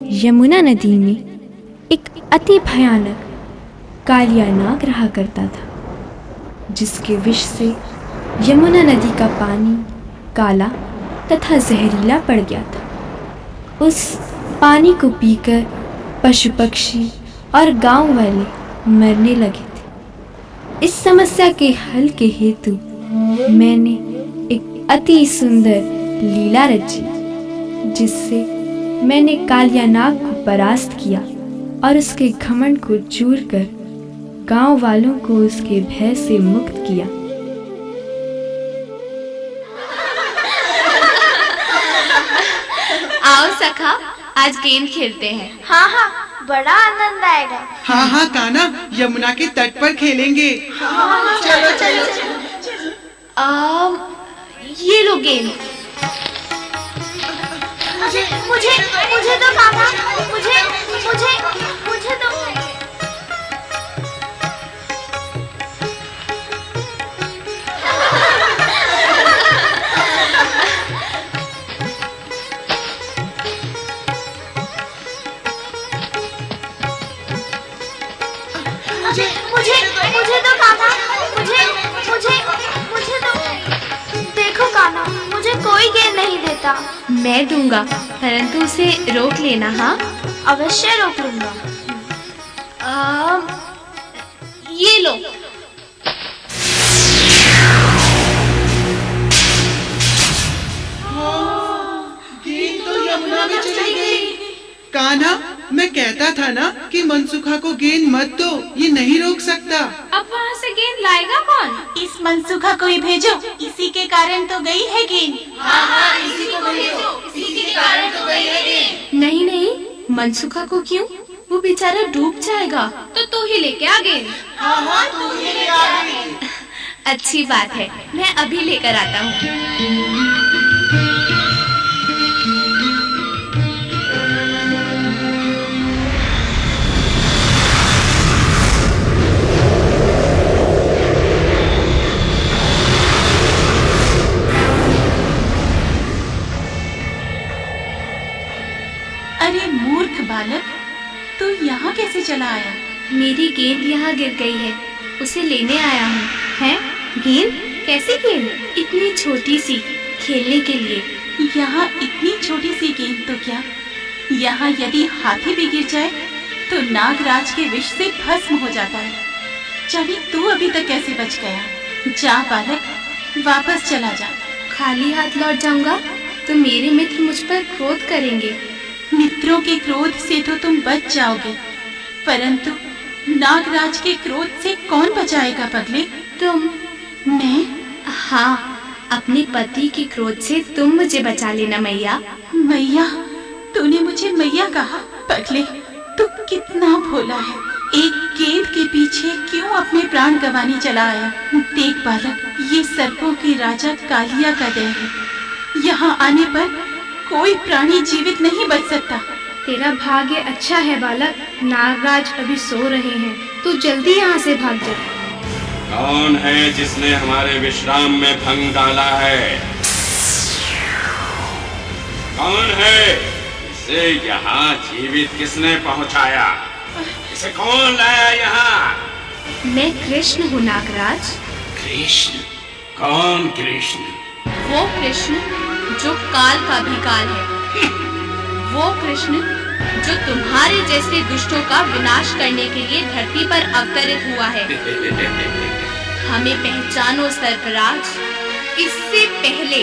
यमुना नदी में एक अति भयानक कालिया नाग रहा करता था, जिसके विष से यमुना नदी का पानी काला तथा जहरीला पड़ गया था। उस पानी को पीकर पशु पक्षी और गांव वाले मरने लगे थे। इस समस्या के हल के हेतु मैंने एक अति सुंदर लीला रची, जिससे मैंने कालिया नाग को परास्त किया और उसके घमंड को चूर कर गांव वालों को उसके भय से मुक्त किया। आओ सखा, आज गेंद खेलते हैं। हाँ हाँ, बड़ा आनंद आएगा। हाँ हाँ कान्हा, यमुना के तट पर खेलेंगे। हाँ, चलो चलो चलो। ये लो गेंद। मुझे मुझे मुझे दो कान्हा, मुझे मुझे मुझे दो। मुझे मुझे दो कान्हा, मुझे मुझे मुझे दो। देखो कान्हा, मुझे कोई गेंद नहीं देता। मैं दूंगा, परंतु उसे रोक लेना। हाँ, अवश्य रोक लूंगा। ये लो। गेंद तो यमुना में चली गई। कान्हा, मैं कहता था ना कि मनसुखा को गेंद मत दो, ये नहीं रोक सकता। अब वहाँ से गेंद लाएगा कौन? इस मनसुखा को ही भेजो, इसी के कारण तो गई है गेंद। इसी के कारण तो गई है गेंद। नहीं नहीं, मनसुखा को क्यों? वो बेचारा डूब जाएगा। तो तू ही लेके आ गेंद। तू ही ले आ गेंद। अच्छी बात है, मैं अभी लेकर आता हूँ। अरे मूर्ख बालक, तू यहाँ कैसे चला आया? मेरी गेंद यहाँ गिर गई है, उसे लेने आया हूँ। हैं? गेंद? कैसी गेंद? इतनी छोटी सी, खेलने के लिए। यहाँ इतनी छोटी सी गेंद तो क्या, यहाँ यदि हाथी भी गिर जाए तो नागराज के विष से भस्म हो जाता है। चली, तू अभी तक कैसे बच गया? जा बालक, वापस चला जा। खाली हाथ लौट जाऊंगा तो मेरे मित्र मुझ पर क्रोध करेंगे। मित्रों के क्रोध से तो तुम बच जाओगे, परंतु नागराज के क्रोध से कौन बचाएगा पगले? तुम? मैं? हाँ, अपने पति के क्रोध से तुम मुझे बचा लेना मैया। मैया? तूने मुझे मैया कहा? पगले, तू कितना भोला है। एक गेंद के पीछे क्यों अपने प्राण गंवाने चला आया? देख बालक, ये सर्पों के राजा कालिया का देह है। यहाँ आने पर कोई प्राणी जीवित नहीं बच सकता। तेरा भाग्य अच्छा है बालक, नागराज अभी सो रहे हैं, तू जल्दी यहाँ से भाग जा। कौन है जिसने हमारे विश्राम में भंग डाला है? कौन है? इसे यहाँ जीवित किसने पहुँचाया? इसे कौन लाया यहाँ? मैं कृष्ण हूँ नागराज। कृष्ण? कौन कृष्ण? वो कृष्ण जो काल का भी काल है। वो कृष्ण जो तुम्हारे जैसे दुष्टों का विनाश करने के लिए धरती पर अवतरित हुआ है। हमें पहचानो सर्पराज, इससे पहले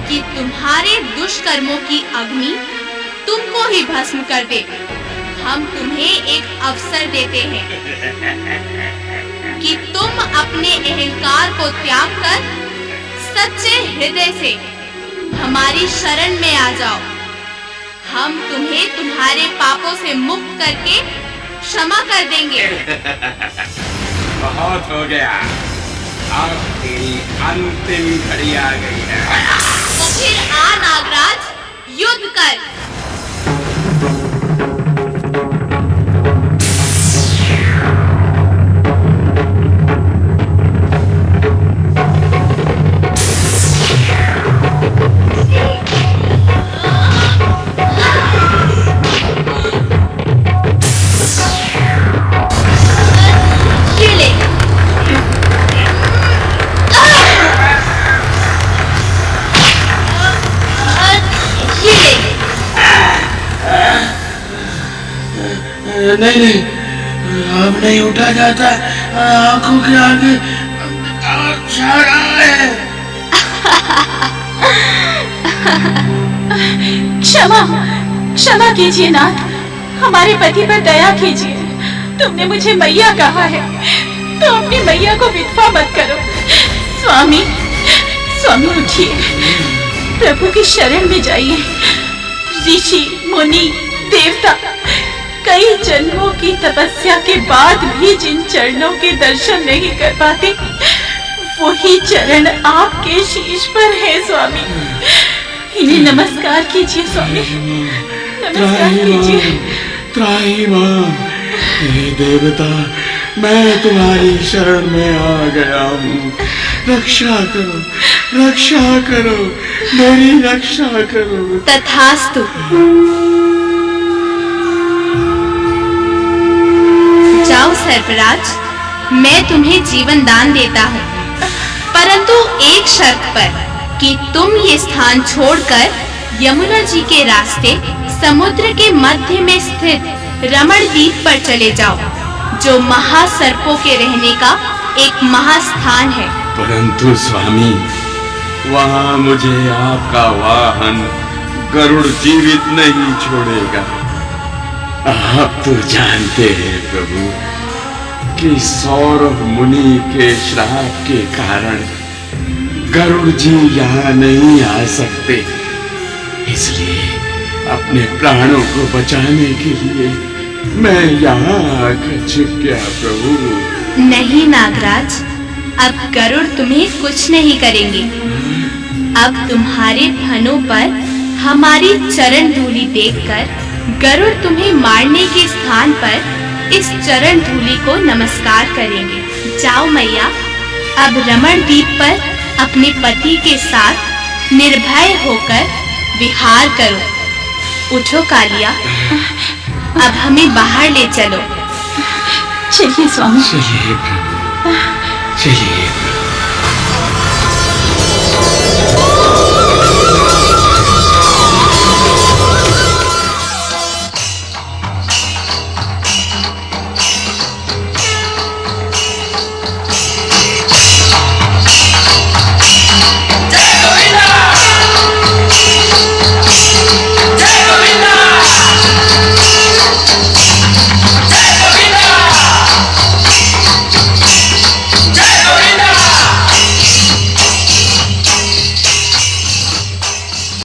कि तुम्हारे दुष्कर्मों की अग्नि तुमको ही भस्म कर दे, हम तुम्हें एक अवसर देते हैं कि तुम अपने अहंकार को त्याग कर सच्चे हृदय से हमारी शरण में आ जाओ। हम तुम्हें तुम्हारे पापों से मुक्त करके क्षमा कर देंगे। बहुत हो गया, अब तेरी अंतिम घड़ी आ गई है। तो फिर आ नागराज, युद्ध कर। नहीं नहीं, अब नहीं उठा जाता, आंखों के आगे छा रहा है। क्षमा क्षमा कीजिए नाथ, हमारे पति पर दया कीजिए। तुमने मुझे मैया कहा है तो अपनी मैया को विधवा मत करो। स्वामी स्वामी उठिए, प्रभु की शरण में जाइए। ऋषि मुनि देवता कई जन्मों की तपस्या के बाद भी जिन चरणों के दर्शन नहीं कर पाते, वही चरण आपके शीश पर है स्वामी। इन्हें नमस्कार कीजिए स्वामी, नमस्कार कीजिए। त्राहिमाम, हे देवता, मैं तुम्हारी शरण में आ गया हूँ। रक्षा करो, मेरी रक्षा करो। तथास्तु। जाओ सर्पराज, मैं तुम्हें जीवन दान देता हूँ, परंतु एक शर्त पर कि तुम ये स्थान छोड़कर यमुना जी के रास्ते समुद्र के मध्य में स्थित रमण द्वीप पर चले जाओ, जो महासर्पों के रहने का एक महास्थान है। परंतु स्वामी, वहाँ मुझे आपका वाहन गरुड़ जीवित नहीं छोड़ेगा। आप तो जानते हैं प्रभु कि सौरभ मुनि के श्राप के कारण गरुड़ जी यहाँ नहीं आ सकते, इसलिए अपने प्राणों को बचाने के लिए मैं यहाँ आकर छिप गया प्रभु। नहीं नागराज, अब गरुड़ तुम्हें कुछ नहीं करेंगे। अब तुम्हारे फनों पर हमारी चरण धूलि देखकर गरुड़ तुम्हें मारने के स्थान पर इस चरण धूलि को नमस्कार करेंगे। जाओ मैया, अब रमण द्वीप पर अपने पति के साथ निर्भय होकर विहार करो। उठो कालिया, अब हमें बाहर ले चलो। चलिए स्वामी। चलिए प्रभु, चलिए प्रभु।